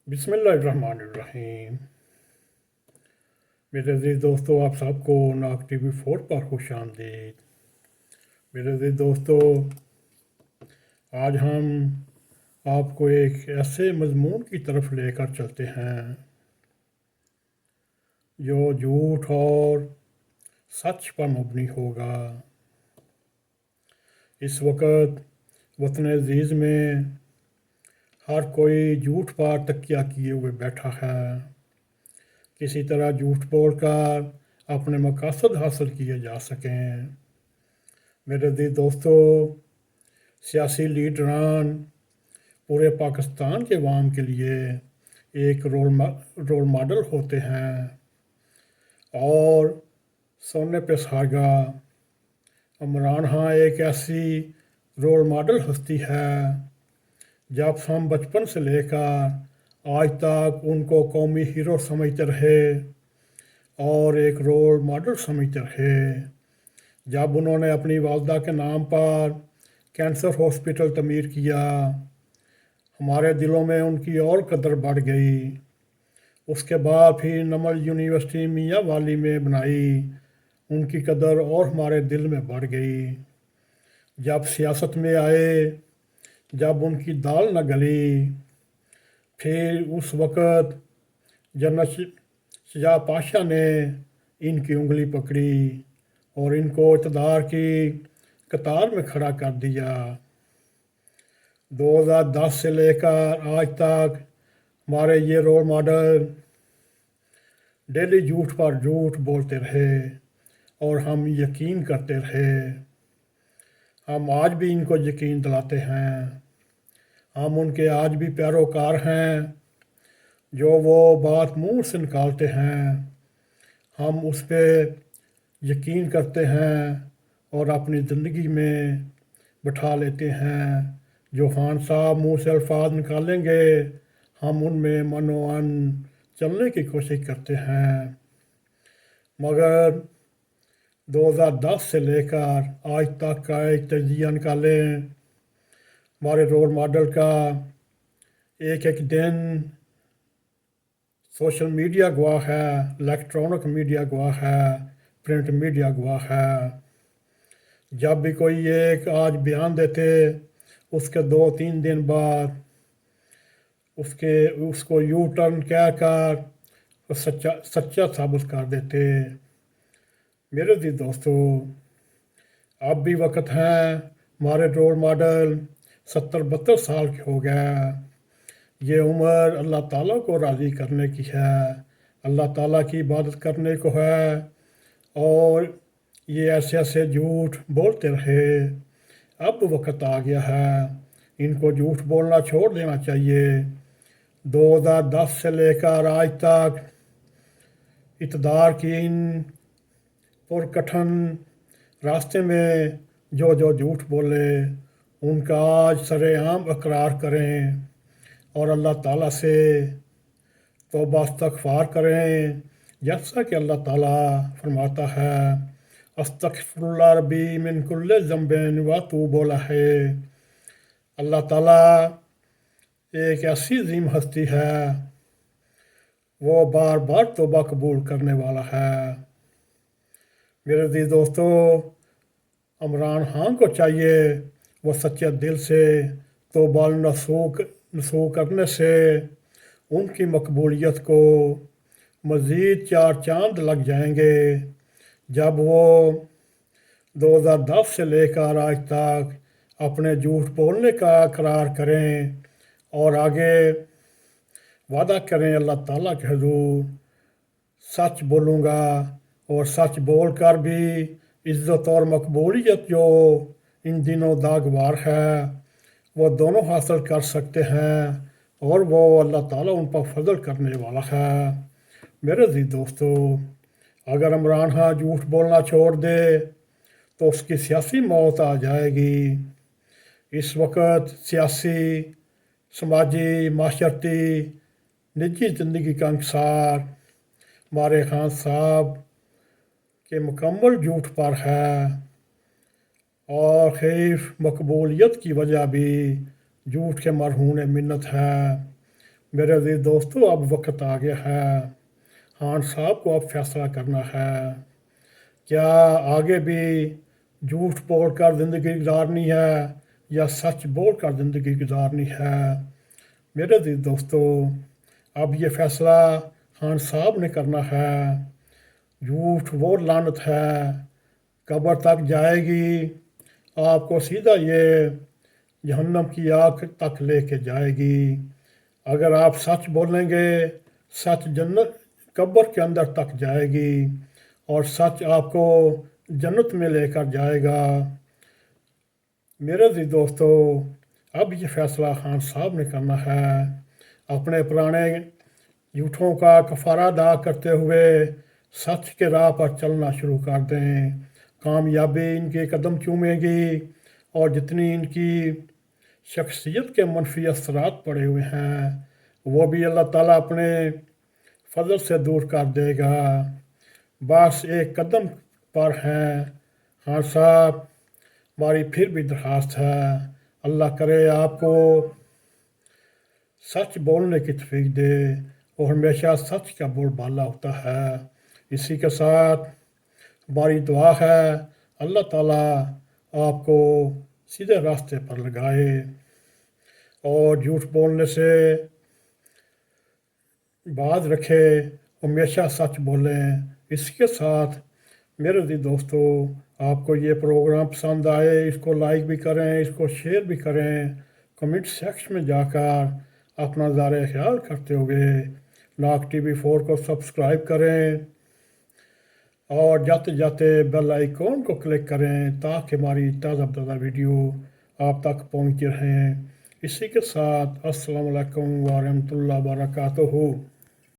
بسم اللہ الرحمن الرحیم۔ میرے عزیز دوستو، آپ سب کو ناک ٹی وی 4 پر خوش آمدید۔ میرے عزیز دوستو، آج ہم آپ کو ایک ایسے مضمون کی طرف لے کر چلتے ہیں جو جھوٹ اور سچ پر مبنی ہوگا۔ اس وقت وطن عزیز میں ہر کوئی جھوٹ پر تکیہ کیے ہوئے بیٹھا ہے، کسی طرح جھوٹ بول کر اپنے مقاصد حاصل کیے جا سکیں۔ میرے عزیز دوستو، سیاسی لیڈران پورے پاکستان کے عوام کے لیے ایک رول ماڈل ہوتے ہیں، اور سونے پہ سہاگا عمران خان ایک ایسی رول ماڈل ہستی ہے جب ہم بچپن سے لے کر آج تک ان کو قومی ہیرو سمجھتے رہے اور ایک رول ماڈل سمجھتے رہے۔ جب انہوں نے اپنی والدہ کے نام پر کینسر ہاسپٹل تعمیر کیا، ہمارے دلوں میں ان کی اور قدر بڑھ گئی۔ اس کے بعد پھر نمل یونیورسٹی میاں والی میں بنائی، ان کی قدر اور ہمارے دل میں بڑھ گئی۔ جب سیاست میں آئے، جب ان کی دال نہ گلی، پھر اس وقت جنرل شجاع پاشا نے ان کی انگلی پکڑی اور ان کو اقتدار کی قطار میں کھڑا کر دیا۔ 2010 سے لے کر آج تک ہمارے یہ رول ماڈل ڈیلی جھوٹ پر جھوٹ بولتے رہے اور ہم یقین کرتے رہے۔ ہم آج بھی ان کو یقین دلاتے ہیں، ہم ان کے آج بھی پیروکار ہیں۔ جو وہ بات منہ سے نکالتے ہیں ہم اس پہ یقین کرتے ہیں اور اپنی زندگی میں بٹھا لیتے ہیں۔ جو خان صاحب منہ سے الفاظ نکالیں گے ہم ان میں منوان چلنے کی کوشش کرتے ہیں، مگر 2010 سے لے کر آج تک کا ایک تجزیہ نکالیں ہمارے رول ماڈل کا۔ ایک ایک دن سوشل میڈیا گواہ ہے، الیکٹرانک میڈیا گواہ ہے، پرنٹ میڈیا گواہ ہے۔ جب بھی کوئی ایک آج بیان دیتے، اس کے 2-3 دن بعد اس کو یو ٹرن کہہ کر سچا ثابت کر دیتے۔ میرے عزیز دوستو، اب بھی وقت ہے، ہمارے رول ماڈل 70-72 سال کے ہو گئے۔ یہ عمر اللہ تعالیٰ کو راضی کرنے کی ہے، اللہ تعالیٰ کی عبادت کرنے کو ہے، اور یہ ایسے ایسے جھوٹ بولتے رہے۔ اب وقت آ گیا ہے، ان کو جھوٹ بولنا چھوڑ دینا چاہیے۔ 2010 سے لے کر آج تک اقتدار کی ان پرکٹھن راستے میں جو جھوٹ بولے ان کا آج سر عام اقرار کریں اور اللہ تعالیٰ سے توبہ استغفار کریں، جیسا کہ اللہ تعالیٰ فرماتا ہے استغفر اللہ ربی من کل ذنب واتوب الیہ۔ اللہ تعالیٰ ایک ایسی عظیم ہستی ہے، وہ بار بار توبہ قبول کرنے والا ہے۔ میرے عزیز دوستو، عمران خان کو چاہیے وہ سچے دل سے توبہ نصوح کرنے سے ان کی مقبولیت کو مزید 4 چاند لگ جائیں گے، جب وہ 2010 سے لے کر آج تک اپنے جھوٹ بولنے کا اقرار کریں اور آگے وعدہ کریں اللہ تعالیٰ کے حضور سچ بولوں گا، اور سچ بول کر بھی عزت اور مقبولیت جو ان دنوں داغوار ہے وہ دونوں حاصل کر سکتے ہیں، اور وہ اللہ تعالیٰ ان پر فضل کرنے والا ہے۔ میرے عزیز دوستو، اگر عمران خان جھوٹ بولنا چھوڑ دے تو اس کی سیاسی موت آ جائے گی۔ اس وقت سیاسی، سماجی، معاشرتی، نجی زندگی کا انحصار ہمارے خان صاحب کے مکمل جھوٹ پر ہے، اور خیف مقبولیت کی وجہ بھی جھوٹ کے مرہون منت ہے۔ میرے عزیز دوستو اب وقت آ گیا ہے، خان صاحب کو اب فیصلہ کرنا ہے، کیا آگے بھی جھوٹ بول کر زندگی گزارنی ہے یا سچ بول کر زندگی گزارنی ہے؟ میرے عزیز دوستو اب یہ فیصلہ خان صاحب نے کرنا ہے۔ جھوٹ وہ لعنت ہے، قبر تک جائے گی، آپ کو سیدھا یہ جہنم کی آگ تک لے کے جائے گی۔ اگر آپ سچ بولیں گے، سچ جنت قبر کے اندر تک جائے گی اور سچ آپ کو جنت میں لے کر جائے گا۔ میرے عزیز دوستو اب یہ فیصلہ خان صاحب نے کرنا ہے، اپنے پرانے جھوٹوں کا کفارہ ادا کرتے ہوئے سچ کے راہ پر چلنا شروع کر دیں، کامیابی ان کے قدم چومے گی اور جتنی ان کی شخصیت کے منفی اثرات پڑے ہوئے ہیں وہ بھی اللہ تعالیٰ اپنے فضل سے دور کر دے گا۔ بس ایک قدم پر ہیں خان صاحب، ہماری پھر بھی درخواست ہے، اللہ کرے آپ کو سچ بولنے کی توفیق دے اور ہمیشہ سچ کا بول بالا ہوتا ہے۔ اسی کے ساتھ ہماری دعا ہے اللہ تعالیٰ آپ کو سیدھے راستے پر لگائے اور جھوٹ بولنے سے باز رکھے، ہمیشہ سچ بولیں۔ اس کے ساتھ میرے عزیز دوستو آپ کو یہ پروگرام پسند آئے اس کو لائک بھی کریں، اس کو شیئر بھی کریں، کمنٹ سیکشن میں جا کر اپنا زار خیال کرتے ہوئے ناگ ٹی وی 4 کو سبسکرائب کریں اور جاتے جاتے بیل آئیکن کو کلک کریں تاکہ ہماری تازہ تازہ ویڈیو آپ تک پہنچتی رہیں۔ اسی کے ساتھ السلام علیکم ورحمۃ اللہ وبرکاتہ۔